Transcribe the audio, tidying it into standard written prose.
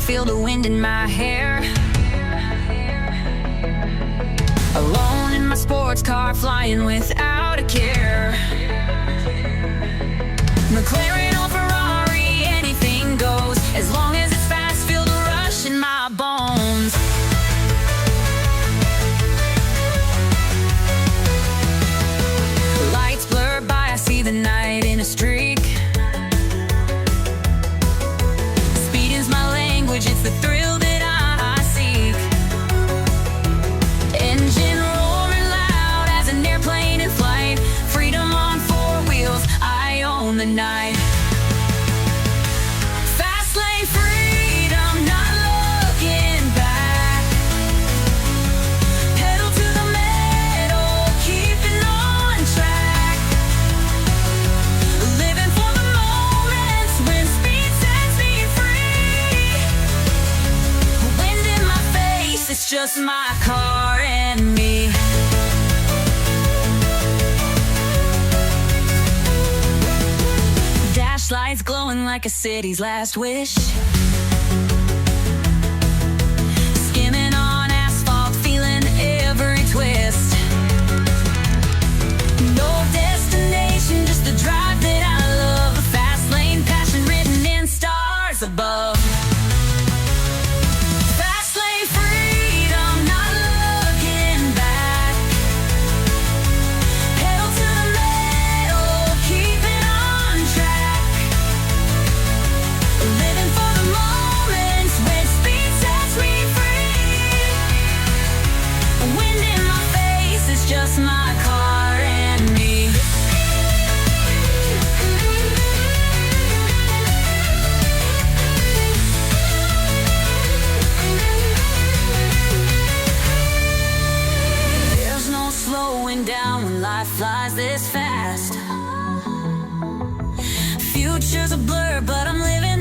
feel the wind in my hair. Alone in my sports car, flying without a care. McLaren or Ferrari, anything goes. As long as it's fast, feel the rush in my bones. Lights blur by, I see the night in a streak. Speed is my language, it's the thrill that I seek. Engine roaring loud as an airplane in flight. Freedom on four wheels, I own the night. Fast lane freedom, not looking back. Pedal to the metal, keeping on track. Living for the moments when speed sets me free. Wind in my face, it's just my car and me. Dash lights glowing like a city's last wish. Skimming on asphalt, feeling every twist. No destination, just the drive that I love. A fast lane passion written in stars above. Fast lane freedom, not looking back. Pedal to the metal, keeping on track. Living for the moments when speed sets me free. Wind in my face, it's just my car and me. There's no slowing down when life flies this fast. Future's a blur, but I'm living